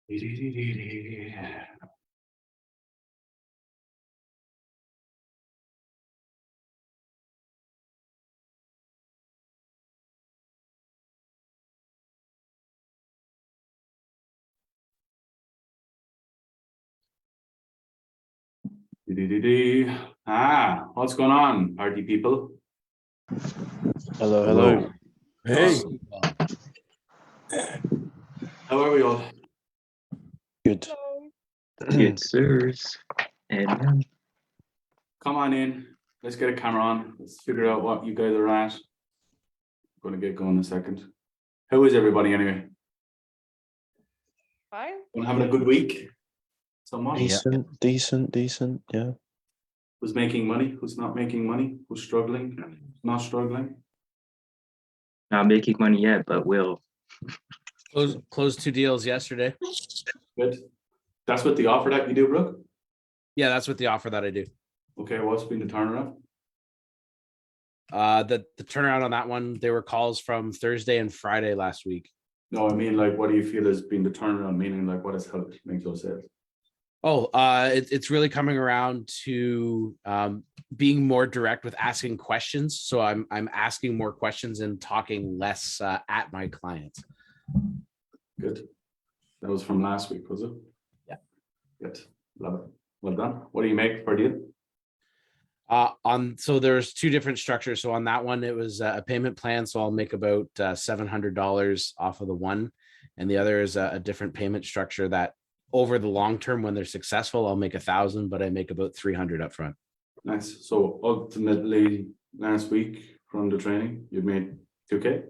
What's going on, party people? Hello, hello. Hey. How are we all? Good. Good sirs. And Come on in. Let's get a camera on. Let's figure out what you guys are at. I'm going to get going in a second. How is everybody anyway? Fine. Having a good week? Someone? Decent, yeah. Who's making money? Who's not making money? Who's struggling? Who's not struggling? not making money yet, but will. Closed 2 deals yesterday. Good. That's what the offer that you do, Brooke? Yeah, that's what the offer that I do. Okay, what's been the turnaround? The turnaround on that one, they were calls from Thursday and Friday last week. No, I mean, like, what do you feel has been the turnaround? Meaning, like, what has helped make those sales? Oh, it's really coming around to being more direct with asking questions. So I'm asking more questions and talking less at my clients. Good. That was from last week, was it? Yeah. Good. Love it. Well done. What do you make per deal? So there's 2 different structures. So on that one, it was a payment plan. So I'll make about $700 off of the one, and the other is a different payment structure that over the long term, when they're successful, I'll make 1,000, but I make about 300 up front. Nice. So ultimately, last week from the training, you made 2K.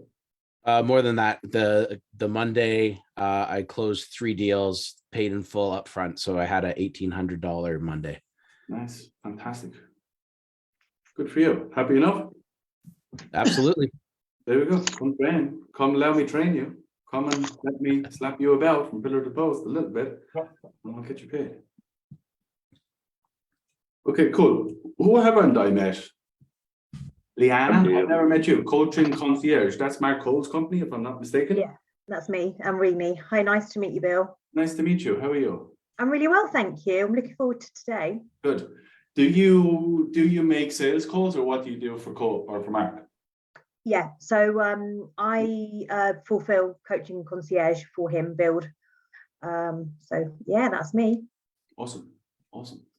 More than that, the Monday, I closed 3 deals, paid in full up front. So I had a $1,800 Monday. Nice. Fantastic. Good for you. Happy enough? Absolutely. There we go. Come train. Come allow me train you. Come and let me slap you about from pillar to post a little bit, and I'll get you paid. Okay, cool. Who haven't I met? Leanna, I've never met you. Coaching Concierge. That's Mark Cole's company, if I'm not mistaken. Yeah, that's me. I'm Rini. Hi, nice to meet you, Bill. Nice to meet you. How are you? I'm really well, thank you. I'm looking forward to today. Good. Do you make sales calls, or what do you do for Cole or for Mark? Yeah, so I fulfill coaching concierge for him, Build. So yeah, that's me. Awesome.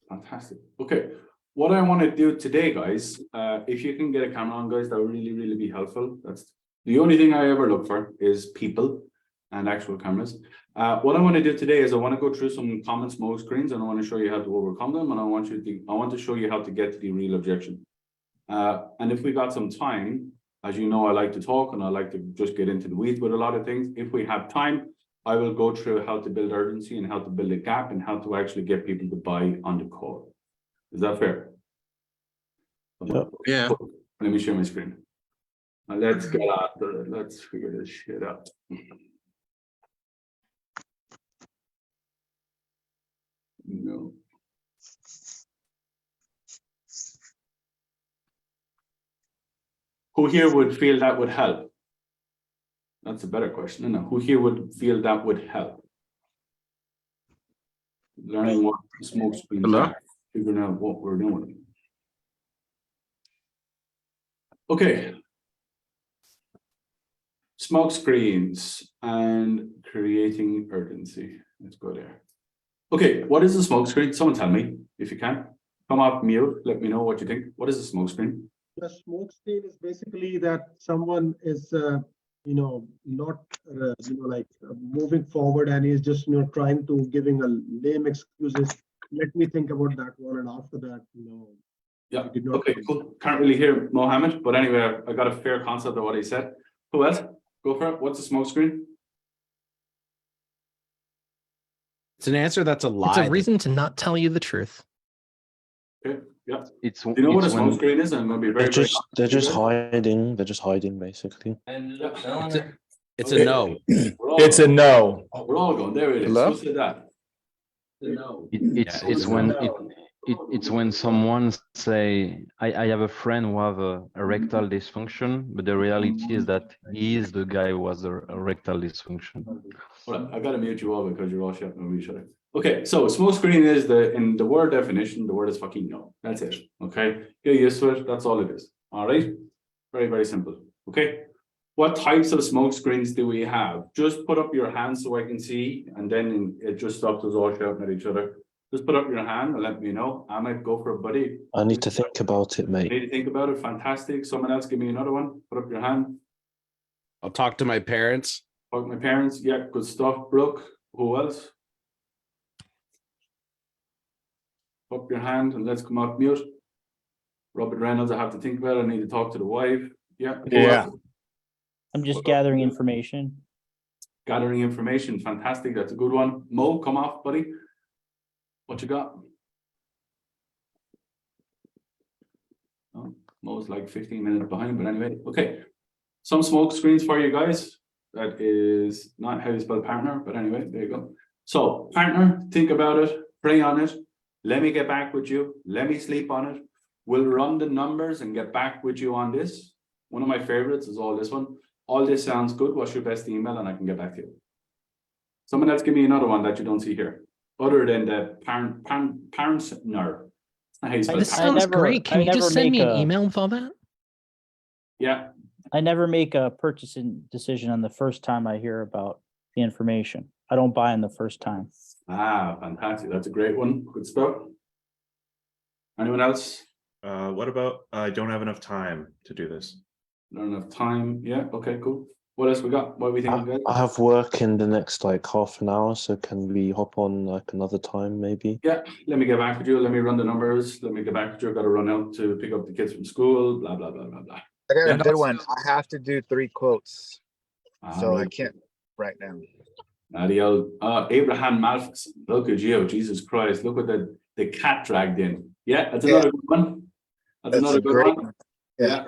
Fantastic. Okay, what I want to do today, guys, if you can get a camera on, guys, that would really be helpful. That's the only thing I ever look for, is people and actual cameras. What I want to do today is I want to go through some common smoke screens, and I want to show you how to overcome them, and I want to show you how to get to the real objection. And if we got some time, as you know, I like to talk and I like to just get into the weeds with a lot of things. If we have time, I will go through how to build urgency and how to build a gap and how to actually get people to buy on the call. Is that fair? Yeah. Cool. Let me share my screen. Now let's get after it. Let's figure this shit out. No. Who here would feel that would help? That's a better question. No, who here would feel that would help? Learning what smoke screens are, figuring out what we're doing. Okay. Smoke screens and creating urgency. Let's go there. Okay, what is a smoke screen? Someone tell me if you can. Come off mute. Let me know what you think. What is a smoke screen? The smoke screen is basically that someone is, not, moving forward, and he's just, trying to giving a lame excuses. Let me think about that one, and after that, Yeah. Okay, cool. Can't really hear Mohammed, but anyway, I got a fair concept of what he said. Who else? Go for it. What's a smoke screen? It's an answer that's a lie. It's a reason to not tell you the truth. Okay. Yeah. Do It's you know what a smoke screen is? I'm going to be very. They're just hiding. They're just hiding, basically. It's Okay. a no. It's a no. We're all going. There it is. Hello? Who said that? No. It's when it's when someone say, I have a friend who have a erectile dysfunction, but the reality is that he is the guy who has a erectile dysfunction. Hold on, I gotta mute you all because you're all shouting over each other. Okay, so smoke screen is in the word definition, the word is fucking no. That's it. Okay, get used to it. That's all it is. All right, very, very simple. Okay, what types of smoke screens do we have? Just put up your hand so I can see, and then it just stops us all shouting at each other. Just put up your hand and let me know. I might go for a buddy. I need to think about it, You mate. need to think about it. Fantastic. Someone else give me another one. Put up your hand. I'll talk to my parents. Fuck my parents. Yeah, good stuff. Brooke, who else? Up your hand and let's come off mute. Robert Reynolds, I have to think about it. I need to talk to the wife. Yeah. Who Yeah. else? I'm just gathering information. Gathering information. Fantastic. That's a good one. Mo, come off, buddy. What you got? Oh, Mo's like 15 minutes behind, but anyway. Okay. Some smoke screens for you guys. That is not how you spell partner, but anyway, there you go. So partner, think about it, pray on it. Let me get back with you. Let me sleep on it. We'll run the numbers and get back with you on this. One of my favorites is all this one. All this sounds good. What's your best email? And I can get back to you. Someone else give me another one that you don't see here. Other than the parents, no. That's not how you spell This it. sounds great. Can you just send me an make a- email with all that? Yeah. I never make a purchasing decision on the first time I hear about the information. I don't buy in the first time. Ah, fantastic. That's a great one. Good stuff. Anyone else? What about, I don't have enough time to do this? Not enough time. Yeah. Okay, cool. What else we got? What are we thinking, guys? I have work in the next like half an hour, so can we hop on like another time maybe? Yeah, let me get back with you. Let me run the numbers. Let me get back with you. I've got to run out to pick up the kids from school, blah, blah, blah, blah, blah. I got Yeah. a good one. I have to do 3 quotes, so I Right. can't right now. Adiel, Abraham Malfus. Look at you, Jesus Christ. Look what the cat dragged in. Yeah, that's another good one. That's That's another a good great one. one. Yeah. Yeah.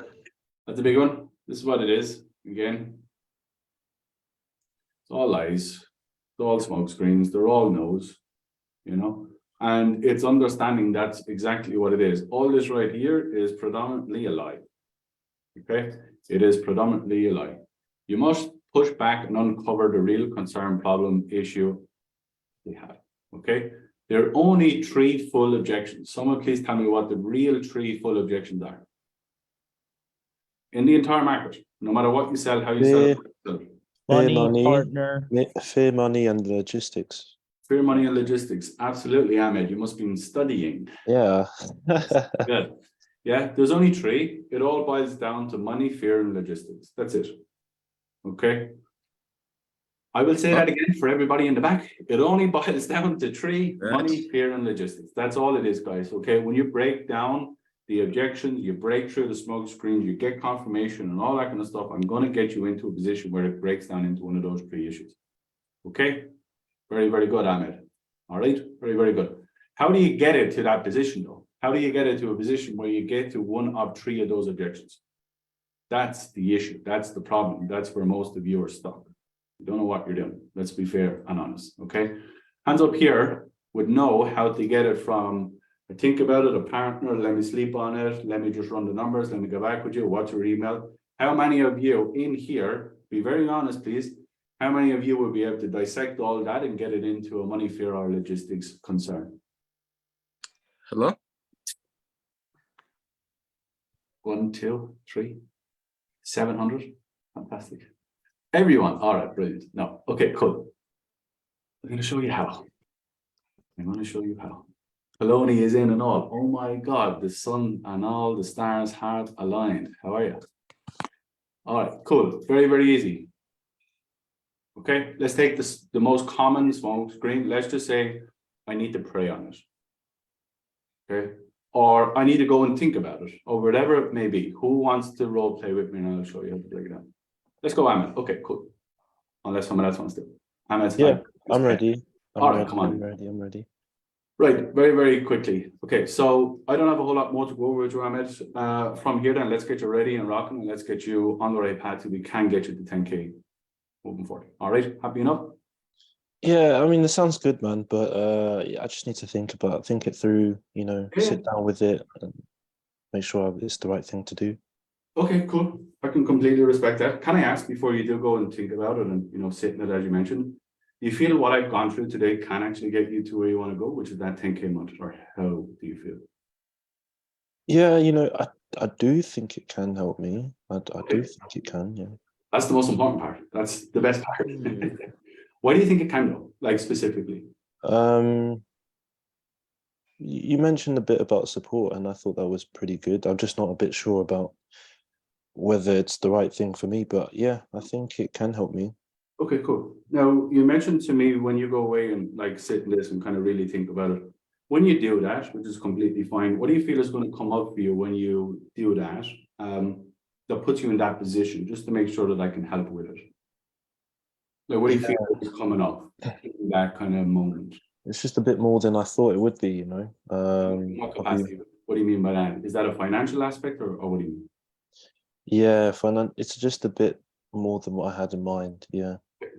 That's a big one. This is what it is. Again. It's all lies. It's all smoke screens. They're all no's, you know. And it's understanding that's exactly what it is. All this right here is predominantly a lie. Okay, it is predominantly a lie. You must push back and uncover the real concern, problem, issue they have. Okay, there are only 3 full objections. Someone please tell me what the real 3 full objections are in the entire market, no matter what you sell, how you sell it. Money, money. partner. Fear, money, and logistics. Fear, money, and logistics. Absolutely, Ahmed. You must be studying. Yeah. Good. Yeah, there's only 3. It all boils down to money, fear, and logistics. That's it. Okay. I will say that again for everybody in the back. It only boils down to 3: money, fear, and logistics. That's all it is, guys. Okay. When you break down the objections, you break through the smoke screens, you get confirmation and all that kind of stuff. I'm going to get you into a position where it breaks down into one of those 3 issues. Okay. Very, very good, Ahmed. All right. Very, very good. How do you get it to that position, though? How do you get it to a position where you get to one of 3 of those objections? That's the issue. That's the problem. That's where most of you are stuck. You don't know what you're doing. Let's be fair and honest. Okay. Hands up here would know how to get it from I think about it, a partner, let me sleep on it, let me just run the numbers, let me go back with you, what's your email? How many of you in here, be very honest, please, how many of you will be able to dissect all that and get it into a money, fear, or logistics concern? Hello? 1, 2, 3, 700. Fantastic. Everyone. All right, brilliant. No, okay, cool. I'm going to show you how. I'm going to show you how. Poloni is in and all. Oh my God, the sun and all the stars have aligned. How are you? All right, cool. Very, very easy. Okay, let's take this, the most common smoke screen. Let's just say I need to pray on it. Okay, or I need to go and think about it, or whatever it may be. Who wants to role play with me? And I'll show you how to break it down. Let's go, Ahmed. Okay, cool. Unless someone else wants to. Ahmed's Yeah, I'm ready. All right, come on. I'm ready. Right, very, very quickly. Okay, so I don't have a whole lot more to go over with you, Ahmed. From here then, let's get you ready and rocking, and let's get you on the right path so we can get you to 10K moving forward. All right, happy enough? Yeah, I mean, it sounds good, man, but yeah, I just need to think it through, sit down with it and make sure it's the right thing to do. Okay, cool. I can completely respect that. Can I ask before you do go and think about it and, sit in it as you mentioned, do you feel what I've gone through today can actually get you to where you want to go, which is that 10K month, or how do you feel? Yeah, I do think it can help me. I do think it can, yeah. That's the most important part. That's the best part. Why do you think it can though, like specifically? You mentioned a bit about support, and I thought that was pretty good. I'm just not a bit sure about whether it's the right thing for me, but yeah, I think it can help me. Okay, cool. Now, you mentioned to me when you go away and like sit in this and kind of really think about it, when you do that, which is completely fine, what do you feel is going to come up for you when you do that? That puts you in that position, just to make sure that I can help with it. Like, what do you feel is coming up in that kind of moment? It's just a bit more than I thought it would be, What I'll be- capacity? What do you mean by that? Is that a financial aspect, or what do you mean? Yeah, it's just a bit more than what I had in mind. Yeah.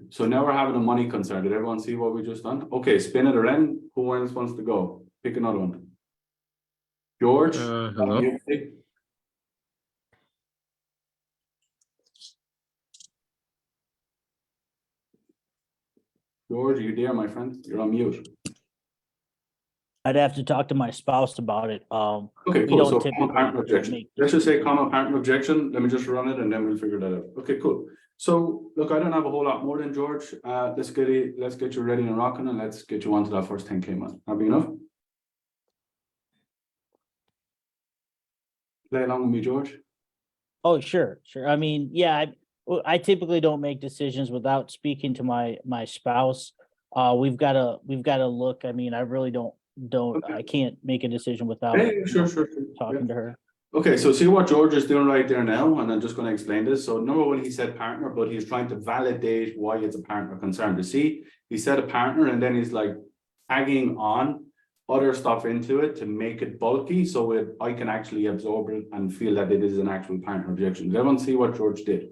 So now we're having a money concern. Did everyone see what we just done? Okay, spin it around. Who else wants to go? Pick another one. George? Hello. George, are you there, my friend? You're on mute. I'd have to talk to my spouse about it. Okay, We cool. don't So typically common pattern objection. make Let's just say common pattern objection. Let me just run it and then we'll figure that out. Okay, cool. So look, I don't have a whole lot more than George. Let's get you ready and rocking, and let's get you onto that first 10K month. Happy enough? Play along with me, George. Oh, sure. I mean, yeah, I typically don't make decisions without speaking to my spouse. We've got to look. I mean, I really don't, Okay. I can't make a decision without Yeah, sure. talking to her. Okay, so see what George is doing right there now, and I'm just going to explain this. So number one, he said partner, but he's trying to validate why it's a partner concern. You see, he said a partner, and then he's like tagging on other stuff into it to make it bulky, so I can actually absorb it and feel that it is an actual partner objection. Does everyone see what George did?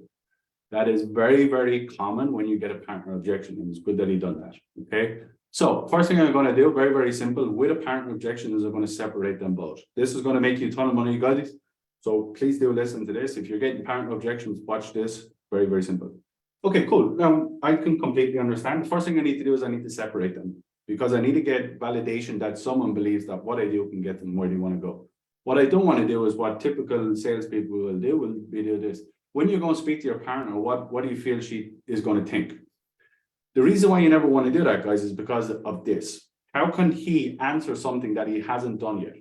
That is very, very common when you get a partner objection, and it's good that he done that. Okay. So first thing I'm going to do, very, very simple, with a partner objection is I'm going to separate them both. This is going to make you a ton of money, guys. So please do listen to this. If you're getting partner objections, watch this. Very, very simple. Okay, cool. Now I can completely understand. The first thing I need to do is I need to separate them, because I need to get validation that someone believes that what I do can get them where they want to go. What I don't want to do is what typical salespeople will do this. When you go and speak to your partner, what do you feel she is going to think? The reason why you never want to do that, guys, is because of this. How can he answer something that he hasn't done yet?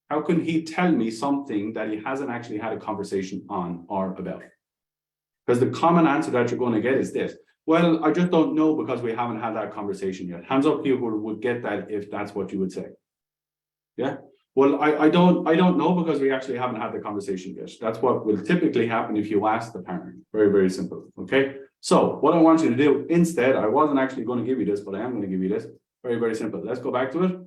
How can he tell me something that he hasn't actually had a conversation on or about? Because the common answer that you're going to get is this. Well, I just don't know because we haven't had that conversation yet. Hands up people who would get that if that's what you would say. Yeah. Well, I don't know because we actually haven't had the conversation yet. That's what will typically happen if you ask the partner. Very, very simple. Okay. So what I want you to do instead, I wasn't actually going to give you this, but I am going to give you this. Very, very simple. Let's go back to it.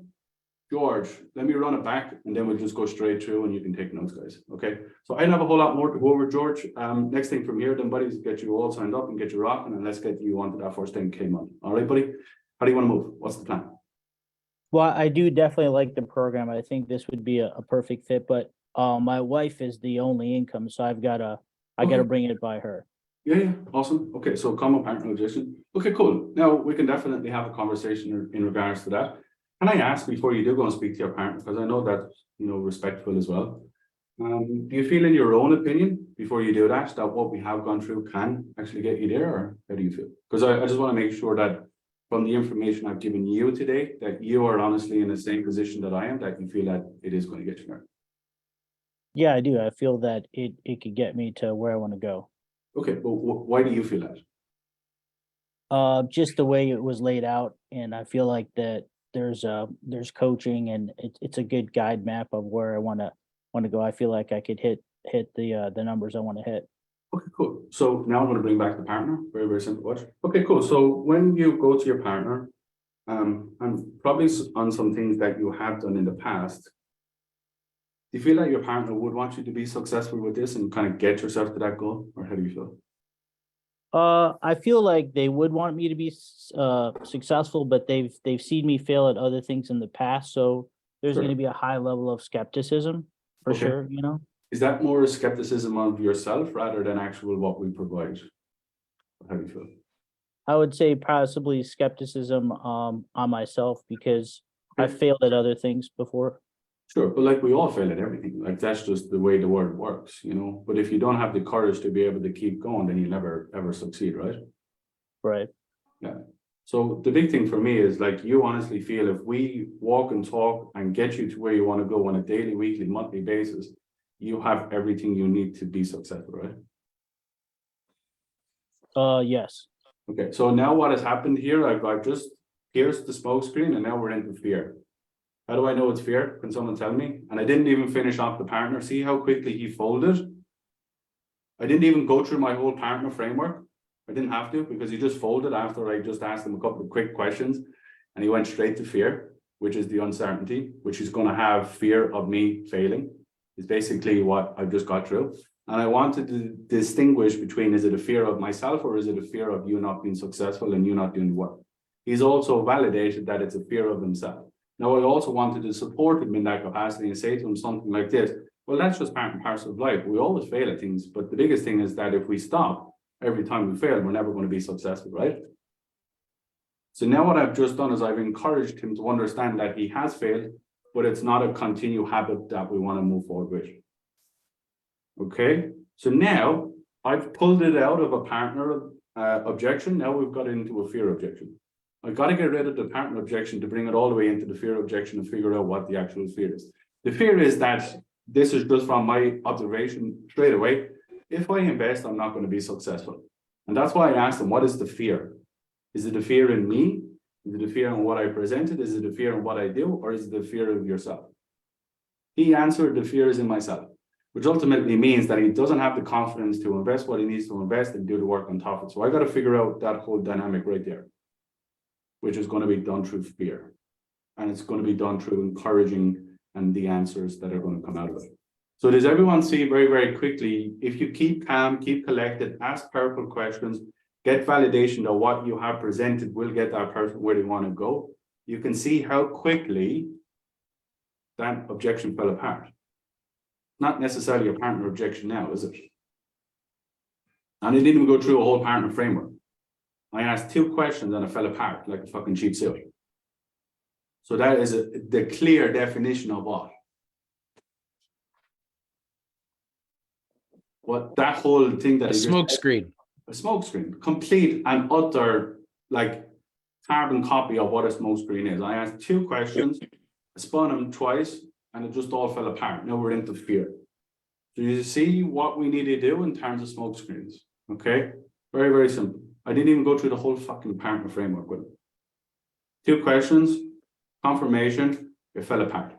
George, let me run it back and then we'll just go straight through and you can take notes, guys. Okay. So I don't have a whole lot more to go over, George. Next thing from here, then, buddy, is get you all signed up and get you rocking, and let's get you onto that first 10K month. All right, buddy. How do you want to move? What's the plan? Well, I do definitely like the program. I think this would be a perfect fit, but my wife is the only income, so I gotta bring it by her. Yeah, awesome. Okay, so common partner objection. Okay, cool. Now we can definitely have a conversation in regards to that. Can I ask before you do go and speak to your partner, because I know that's respectful as well. Do you feel, in your own opinion, before you do that what we have gone through can actually get you there, or how do you feel? Because I just want to make sure that from the information I've given you today, that you are honestly in the same position that I am, that you feel that it is going to get you there. Yeah, I do. I feel that it could get me to where I want to go. Okay, but why do you feel that? Just the way it was laid out, and I feel like that there's coaching, and it's a good guide map of where I want to go. I feel like I could hit the numbers I want to hit. Okay, cool. So now I'm going to bring back the partner. Very, very simple. Watch. Okay, cool. So when you go to your partner, and probably on some things that you have done in the past, do you feel like your partner would want you to be successful with this and kind of get yourself to that goal, or how do you feel? I feel like they would want me to be successful, but they've seen me fail at other things in the past, so there's Sure. going to be a high level of skepticism for Okay. sure, you know. Is that more a skepticism of yourself rather than actual what we provide? How do you feel? I would say possibly skepticism on myself because I Okay. failed at other things before. Sure, but like we all fail at everything. Like that's just the way the world works, you know. But if you don't have the courage to be able to keep going, then you'll never ever succeed, right? Right. Yeah. So the big thing for me is like you honestly feel if we walk and talk and get you to where you want to go on a daily, weekly, monthly basis, you have everything you need to be successful, right? Yes. Okay, so now what has happened here, I've just pierced the smoke screen and now we're into fear. How do I know it's fear? Can someone tell me? And I didn't even finish off the partner. See how quickly he folded? I didn't even go through my whole partner framework. I didn't have to because he just folded after I just asked him a couple of quick questions and he went straight to fear, which is the uncertainty, which is going to have fear of me failing, is basically what I've just got through. And I wanted to distinguish between, is it a fear of myself or is it a fear of you not being successful and you not doing the work? He's also validated that it's a fear of himself. Now, I also wanted to support him in that capacity and say to him something like this, well, that's just part and parcel of life. We always fail at things, but the biggest thing is that if we stop every time we fail, we're never going to be successful, right? So now what I've just done is I've encouraged him to understand that he has failed, but it's not a continued habit that we want to move forward with. Okay, so now I've pulled it out of a partner objection. Now we've got into a fear objection. I've got to get rid of the partner objection to bring it all the way into the fear objection and figure out what the actual fear is. The fear is that this is just from my observation straight away. If I invest, I'm not going to be successful. And that's why I asked him, what is the fear? Is it the fear in me? Is it the fear in what I presented? Is it the fear in what I do? Or is it the fear of yourself? He answered, the fear is in myself, which ultimately means that he doesn't have the confidence to invest what he needs to invest and do the work on top of it. So I got to figure out that whole dynamic right there, which is going to be done through fear. And it's going to be done through encouraging and the answers that are going to come out of it. So does everyone see very, very quickly, if you keep calm, keep collected, ask powerful questions, get validation that what you have presented will get that person where they want to go, you can see how quickly that objection fell apart. Not necessarily a partner objection now, is it? And I didn't even go through a whole partner framework. I asked 2 questions and it fell apart like a fucking cheap suit. So that is the clear definition of what? What that whole thing that A smoke screen. A smoke screen, complete and utter like carbon copy of what a smoke screen is. I asked 2 questions, I spun them twice, and it just all fell apart. Now we're into fear. So you see what we need to do in terms of smoke screens. Okay, very, very simple. I didn't even go through the whole fucking partner framework with it. 2 questions, confirmation, it fell apart.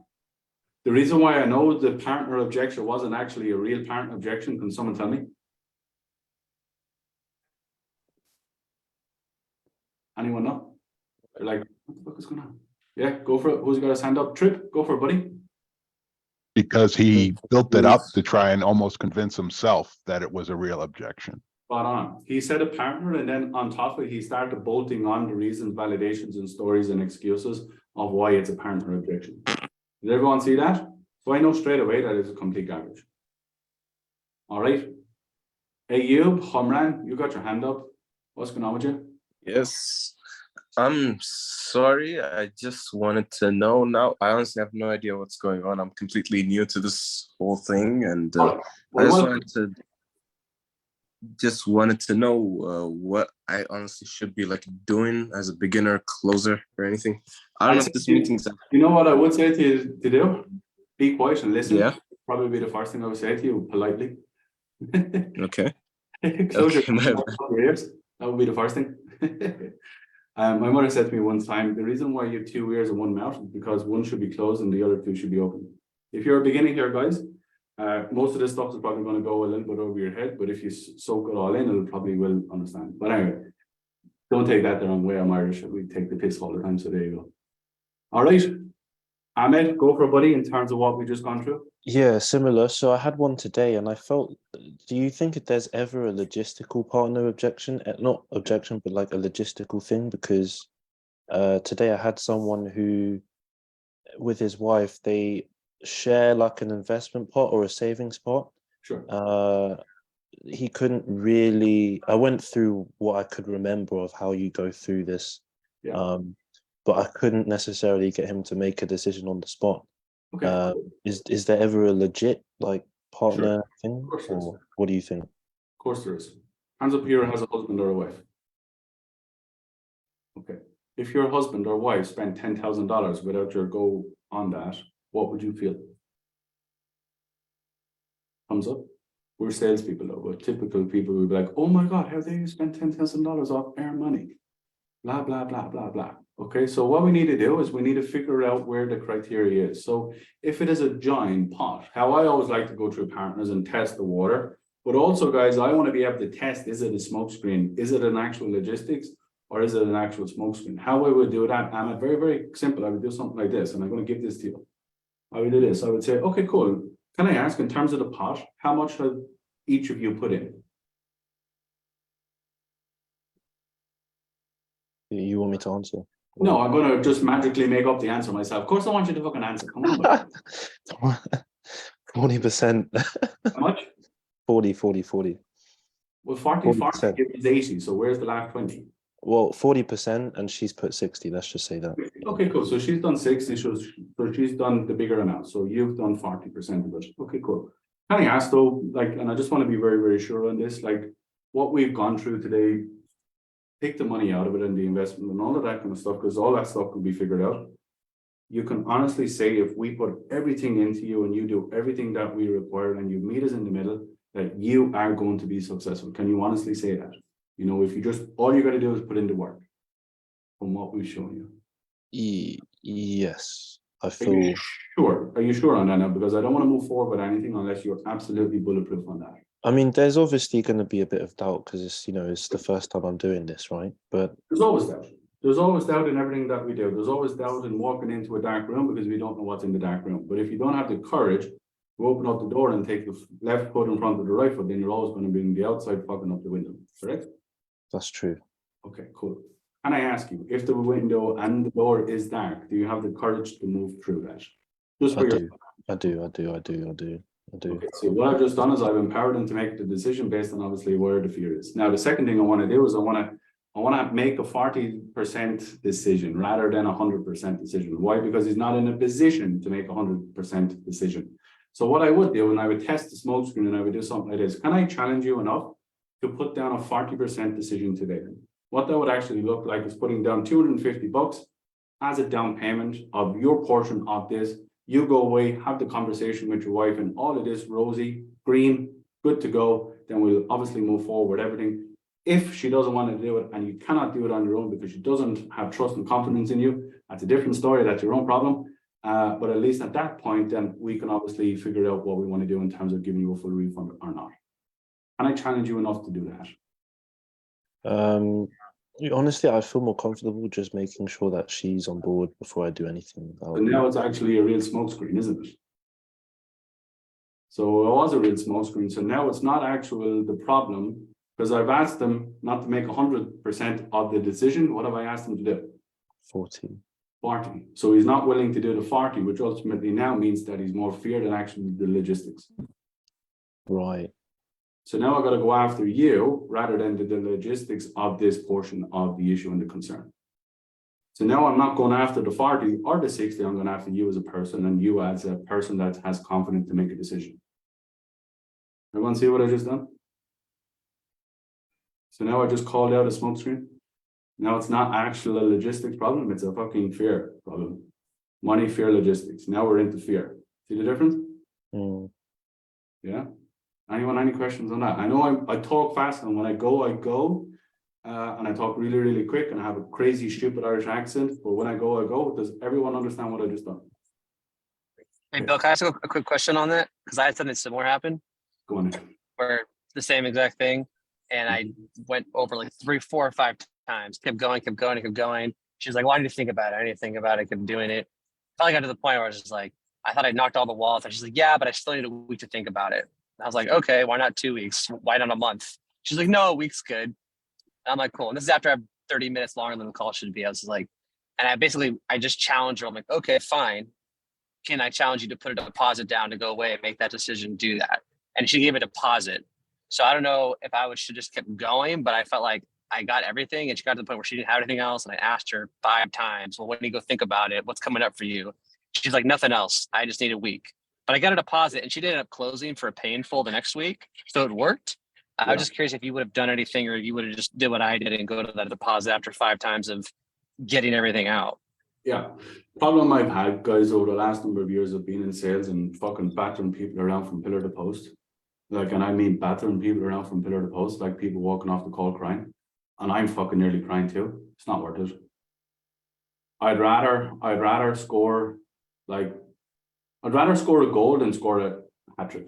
The reason why I know the partner objection wasn't actually a real partner objection, can someone tell me? Anyone know? They're like, what the fuck is going on? Yeah, go for it. Who's got his hand up? Trip, go for it, buddy. Because he built it up to try and almost convince himself that it was a real objection. Spot on. He said a partner, and then on top of it, he started bolting on the reasons, validations, and stories and excuses of why it's a partner objection. Did everyone see that? So I know straight away that it's a complete garbage. All right. Ayub, Homran, you got your hand up. What's going on with you? Yes. I'm sorry. I just wanted to know now. I honestly have no idea what's going on. I'm completely new to this whole thing, and I just wanted to know what I honestly should be like doing as a beginner, closer, or anything. I don't know if this meeting's. You know what I would say to you to do? Be quiet and listen. Yeah. Probably be the first thing I would say to you politely. Okay. Close Okay, your ears. That would be the first thing. My mother said to me one time, the reason why you have 2 ears and 1 mouth is because one should be closed and the other 2 should be open. If you're beginning here, guys, most of this stuff is probably going to go a little bit over your head, but if you soak it all in, it'll probably will understand. But anyway, don't take that the wrong way. I'm Irish. We take the piss all the time, so there you go. All right. Ahmed, go for buddy in terms of what we just gone through. Yeah, similar. So I had one today and I felt, do you think if there's ever a logistical partner objection, not objection, but like a logistical thing? Because today I had someone who, with his wife, they share like an investment pot or a savings pot. Sure. He couldn't really, I went through what I could remember of how you go through this. Yeah. But I couldn't necessarily get him to make a decision on the spot. Okay. Cool. Is there ever a legit like partner thing? Of course there is. Or what do you think? Of course there is. Hands up here has a husband or a wife. Okay. If your husband or wife spent $10,000 without your go on that, what would you feel? Thumbs up. We're salespeople though, but typical people would be like, oh my God, how dare you spend $10,000 off our money? Blah, blah, blah, blah, blah. Okay, so what we need to do is we need to figure out where the criteria is. So if it is a giant pot, how I always like to go through partners and test the water, but also guys, I want to be able to test, is it a smoke screen? Is it an actual logistics or is it an actual smoke screen? How I would do that, I'm very, very simple. I would do something like this, and I'm going to give this to you. I would do this. I would say, okay, cool. Can I ask in terms of the pot, how much have each of you put in? You want me to answer? No, I'm going to just magically make up the answer myself. Of course, I want you to fucking answer. Come on. 40%. How much? 40. Well, 40 40%. is 80. So where's the last 20? Well, 40% and she's put 60. Let's just say that. Okay, cool. So she's done 60. So she's done the bigger amount. So you've done 40% of it. Okay, cool. Can I ask though, like, and I just want to be very, very sure on this, like what we've gone through today, take the money out of it and the investment and all of that kind of stuff, because all that stuff can be figured out. You can honestly say if we put everything into you and you do everything that we require and you meet us in the middle, that you are going to be successful. Can you honestly say that? You know, if you just, all you got to do is put in the work from what we've shown you. Yes, I Are feel. you sure? Are you sure on that now? Because I don't want to move forward with anything unless you're absolutely bulletproof on that. I mean, there's obviously going to be a bit of doubt because it's, you know, it's the first time I'm doing this, right? But there's always doubt. There's always doubt in everything that we do. There's always doubt in walking into a dark room because we don't know what's in the dark room. But if you don't have the courage to open up the door and take the left foot in front of the right foot, then you're always going to be in the outside fucking up the window. Correct? that's true. Okay, cool. Can I ask you, if the window and the door is dark, do you have the courage to move through that? Just for I do. Okay, so what I've just done is I've empowered them to make the decision based on obviously where the fear is. Now, the second thing I want to do is I want to make a 40% decision rather than 100% decision. Why? Because he's not in a position to make a 100% decision. So what I would do, and I would test the smoke screen and I would do something like this. Can I challenge you enough to put down a 40% decision today? What that would actually look like is putting down $250 as a down payment of your portion of this. You go away, have the conversation with your wife, and all of this rosy, green, good to go. Then we'll obviously move forward everything. If she doesn't want to do it and you cannot do it on your own because she doesn't have trust and confidence in you, that's a different story. That's your own problem. But at least at that point, then we can obviously figure out what we want to do in terms of giving you a full refund or not. Can I challenge you enough to do that? Honestly, I feel more comfortable just making sure that she's on board before I do anything. So now it's actually a real smoke screen, isn't it? So it was a real smoke screen. So now it's not actual the problem, because I've asked them not to make 100% of the decision. What have I asked them to do? 40. So he's not willing to do the 40, which ultimately now means that he's more feared than actually the logistics. Right. So now I've got to go after you rather than the logistics of this portion of the issue and the concern. So now I'm not going after the 40 or the 60, I'm going after you as a person and you as a person that has confidence to make a decision. Everyone see what I just done? So now I just called out a smoke screen. Now it's not actually a logistics problem, it's a fucking fear problem. Money, fear, logistics. Now we're into fear. See the difference? Yeah. Anyone, any questions on that? I know I talk fast, and when I go, and I talk really, really quick, and I have a crazy, stupid Irish accent. But when I go. Does everyone understand what I just done? Hey, Bill, can I ask a quick question on that? Because I had something similar happen. Go on. Where the same exact thing, and I went over like 3, 4, or 5 times. Kept going. She's like, "Why did you think about it? I didn't think about it. Kept doing it." finally got to the point where I was just like, I thought I knocked all the walls. I was just like, yeah, but I still need a week to think about it. And I was like, okay, why not 2 weeks? Why not a month? She's like, no, a week's good. And I'm like, cool. And this is after I have 30 minutes longer than the call should be. I was like, and I just challenged her. I'm like, okay, fine. Can I challenge you to put a deposit down to go away and make that decision, do that? And she gave a deposit. So I don't know if I should just kept going, but I felt like I got everything, and she got to the point where she didn't have anything else. And I asked her 5 times, well, when do you go think about it? What's coming up for you? She's like, nothing else. I just need a week. But I got a deposit, and she did end up closing for a pay in full the next week. So it wored. I was just curious if you would have done anything, or if you would have just did what I did and go to that deposit after 5 times of getting everything out. Yeah. Problem I've had, guys, over the last number of years of being in sales and fucking battering people around from pillar to post. Like, and I mean battering people around from pillar to post, like people walking off the call crying. And I'm fucking nearly crying too. It's not worth it. I'd rather score a goal than score a hat trick.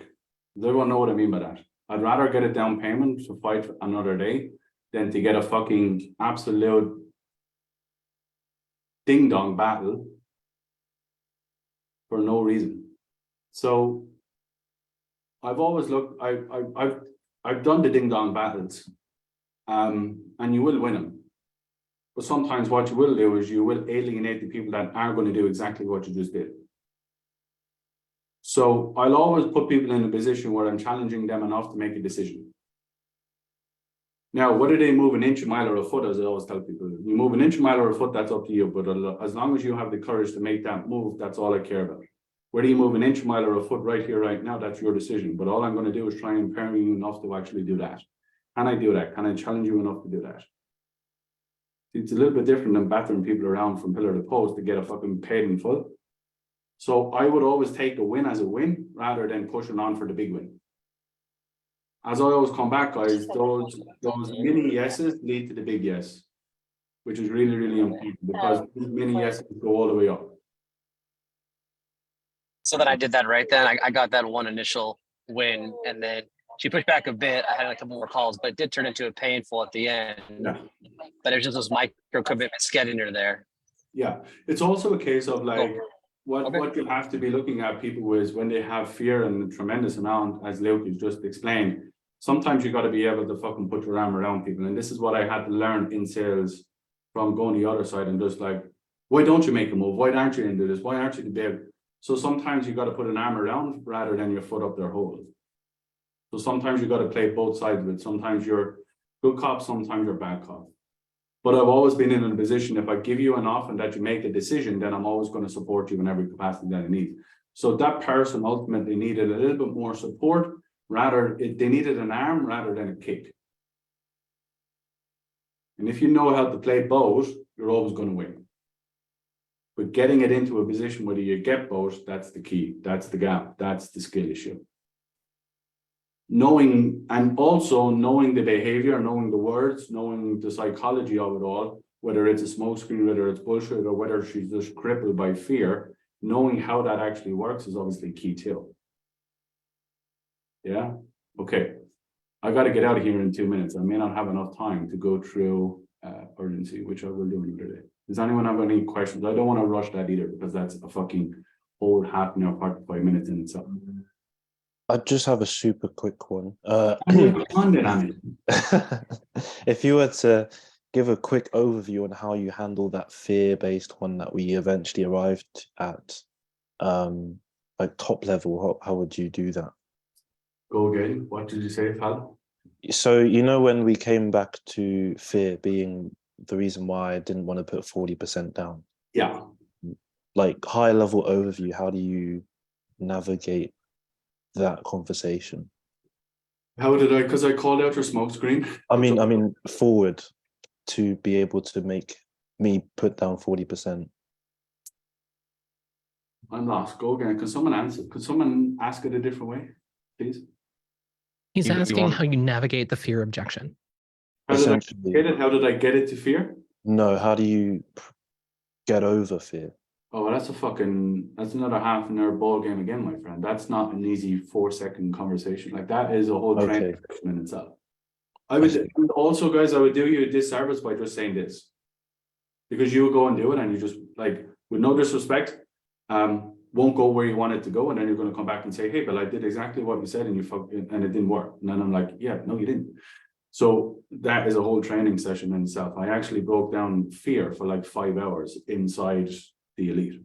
Does everyone know what I mean by that? I'd rather get a down payment to fight another day than to get a fucking absolute ding dong battle for no reason. So I've always looked, I've done the ding dong battles, and you will win them. But sometimes what you will do is you will alienate the people that are going to do exactly what you just did. So I'll always put people in a position where I'm challenging them enough to make a decision. Now, whether they move an inch, a mile, or a foot, as I always tell people, you move an inch, a mile, or a foot, that's up to you. But as long as you have the courage to make that move, that's all I care about. Whether you move an inch, a mile, or a foot right here, right now, that's your decision. But all I'm going to do is try and empower you enough to actually do that. Can I do that? Can I challenge you enough to do that? It's a little bit different than battering people around from pillar to post to get a fucking paid in full. So I would always take the win as a win rather than pushing on for the big win. As I always come back, guys, those mini yeses lead to the big yes, which is really, really important because these mini yeses go all the way up. So then I did that right then. I got that one initial win, and then she pushed back a bit. I had a couple more calls, but it did turn into a painful at the end. Yeah. But it was just those micro commitments getting her there. Yeah, it's also a case of like what you have to be looking at people is when they have fear and a tremendous amount, as Luke has just explained. Sometimes you got to be able to fucking put your arm around people, and this is what I had to learn in sales from going the other side and just like, why don't you make a move? Why aren't you into this? Why aren't you the big? So sometimes you got to put an arm around rather than your foot up their hole. So sometimes you got to play both sides of it. Sometimes you're good cop, sometimes you're bad cop. But I've always been in a position, if I give you enough and that you make a decision, then I'm always going to support you in every capacity that I need. So that person ultimately needed a little bit more support. They needed an arm rather than a kick. And if you know how to play both, you're always going to win. But getting it into a position where you get both, that's the key. That's the gap. That's the skill issue. Knowing the behavior, knowing the words, knowing the psychology of it all, whether it's a smokescreen, whether it's bullshit, or whether she's just crippled by fear, knowing how that actually works is obviously key too. Yeah. Okay. I got to get out of here in 2 minutes. I may not have enough time to go through urgency, which I will do another day. Does anyone have any questions? I don't want to rush that either because that's a fucking whole half an hour, 45 minutes in itself. I just have a super quick one. If you were to give a quick overview on how you handle that fear-based one that we eventually arrived at, like top level, how would you do that? Go again. What did you say, Val? So, you know, when we came back to fear being the reason why I didn't want to put 40% down. Yeah. Like high level overview, how do you navigate that conversation? How did I? Because I called out your smoke screen. I mean, forward to be able to make me put down 40%. I'm lost. Go again. Could someone answer? Could someone ask it a different way, please? He's asking how you navigate the fear objection. How did I get it? How did I get it to fear? No, how do you get over fear? Oh, well, that's another half an hour ball game again, my friend. That's not an easy 4-second conversation. Like that is a whole training session in itself. I would also, guys, I would do you a disservice by just saying this. Because you would go and do it and you just like, with no disrespect, won't go where you want it to go, and then you're going to come back and say, hey, but I did exactly what you said and and it didn't work. And then I'm like, yeah, no, you didn't. So that is a whole training session in itself. I actually broke down fear for like 5 hours inside the elite.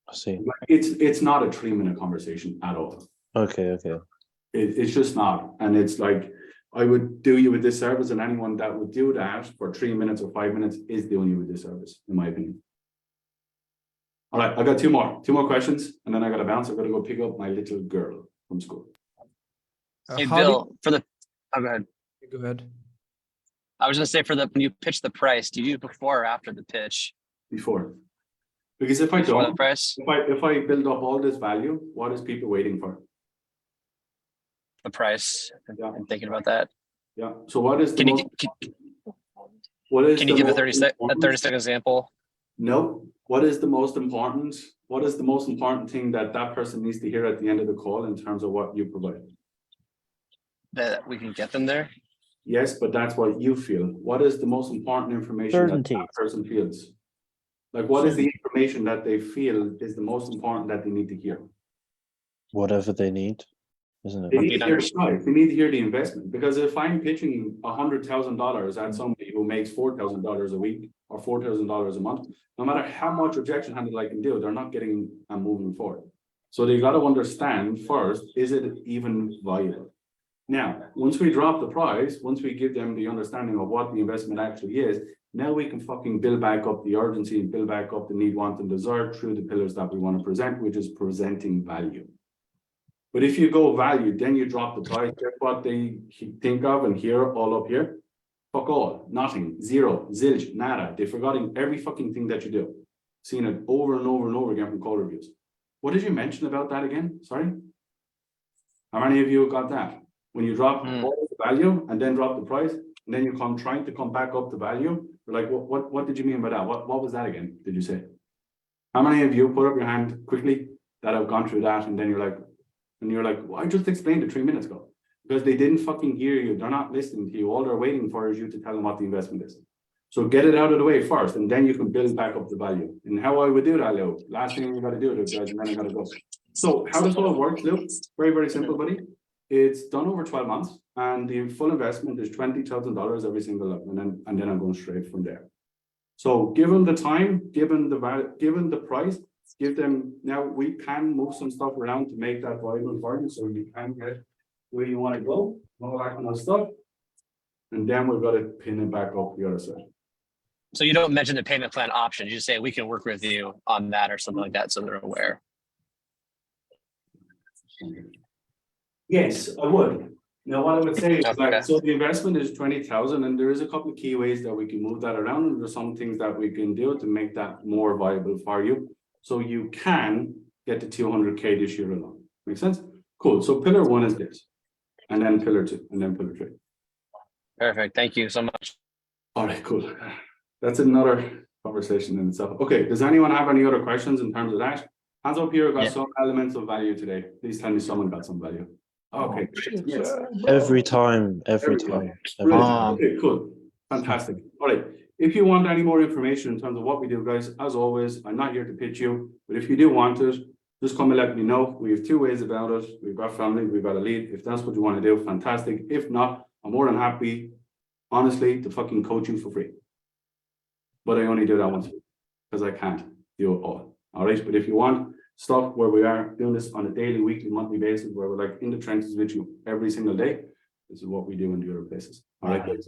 I see. It's not a 3-minute conversation at all. Okay. It's just not. And it's like, I would do you a disservice, and anyone that would do that for 3 minutes or 5 minutes is doing you a disservice, in my opinion. All right, I got two more questions, and then I got to bounce. I got to go pick up my little girl from school. Hey, Bill, for the, oh, go ahead. Go ahead. I was gonna say when you pitch the price, do you do before or after the pitch? Before. Because if I Before don't, the price? if I build up all this value, what is people waiting for? The price. Yeah. I'm thinking about that. Yeah. So what is the Can you give a 30-second example? No. What is the most important? What is the most important thing that person needs to hear at the end of the call in terms of what you provide? That we can get them there? Yes, but that's what you feel. What is the most important information that person feels? Like, what is the information that they feel is the most important that they need to hear? Whatever they need, isn't it? They need to hear the price. They need to hear the investment. Because if I'm pitching $100,000 at somebody who makes $4,000 a week or $4,000 a month, no matter how much objection handle I can do, they're not getting and moving forward. So they got to understand first, is it even viable? Now, once we drop the price, once we give them the understanding of what the investment actually is, now we can fucking build back up the urgency and build back up the need, want, and desire through the pillars that we want to present, which is presenting value. But if you go value, then you drop the price, guess what they think of and hear all up here? Fuck all, nothing, zero, zilch, nada. They've forgotten every fucking thing that you do. Seen it over and over and over again from call reviews. What did you mention about that again? Sorry? How many of you got that? When you drop all the value and then drop the price, and then you come trying to come back up the value, you're like, what did you mean by that? What was that again? Did you say? How many of you put up your hand quickly that have gone through that, and then you're like, well, I just explained it 3 minutes ago, because they didn't fucking hear you. They're not listening to you. All they're waiting for is you to tell them what the investment is. So get it out of the way first, and then you can build back up the value. And how I would do that, Leo, last thing you got to do, guys, and then I got to go. So how does all work, Leo? Very, very simple, buddy. It's done over 12 months, and the full investment is $20,000 every single month, and then I'm going straight from there. So given the time, given the value, given the price, give them, now we can move some stuff around to make that viable for you, so you can get where you want to go, all that kind of stuff, and then we've got to pin it back up the other side. So you don't mention the payment plan option. You just say we can work with you on that or something like that, so they're aware. Yes, I would. Now, what I would say is like, so the investment is 20,000, and there is a couple of key ways that we can move that around, and there's some things that we can do to make that more viable for you, so you can get to 200K this year alone. Make sense? Cool. So pillar 1 is this, and then pillar 2, and then pillar 3. Perfect. Thank you so much. All right, cool. That's another conversation in itself. Okay, does anyone have any other questions in terms of that? Hands up here, got some elements of value today. Please tell me someone got some value. Okay. Yes. Every time. Okay, cool. Fantastic. All right. If you want any more information in terms of what we do, guys, as always, I'm not here to pitch you, but if you do want it, just come and let me know. We have 2 ways about it. We've got family, we've got a lead. If that's what you want to do, fantastic. If not, I'm more than happy, honestly, to fucking coach you for free. But I only do that once because I can't do it all. All right. But if you want stuff where we are doing this on a daily, weekly, monthly basis, where we're like in the trenches with you every single day, this is what we do in the other places. All right, guys.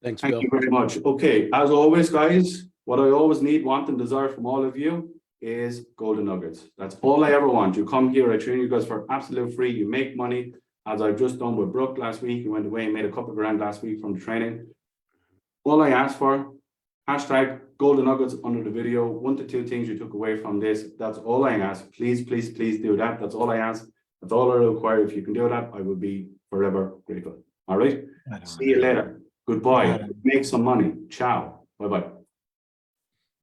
Thanks, Thank Bill. you very much. Okay, as always, guys, what I always need, want, and desire from all of you is golden nuggets. That's all I ever want. You come here, I train you guys for absolute free. You make money, as I've just done with Brooke last week. You went away and made a couple of grand last week from the training. All I ask for, hashtag golden nuggets under the video. 1 to 2 things you took away from this. That's all I ask. Please, please, please do that. That's all I ask. That's all I require. If you can do that, I will be forever grateful. All right. See you later. Goodbye. Make some money. Ciao. Bye-bye.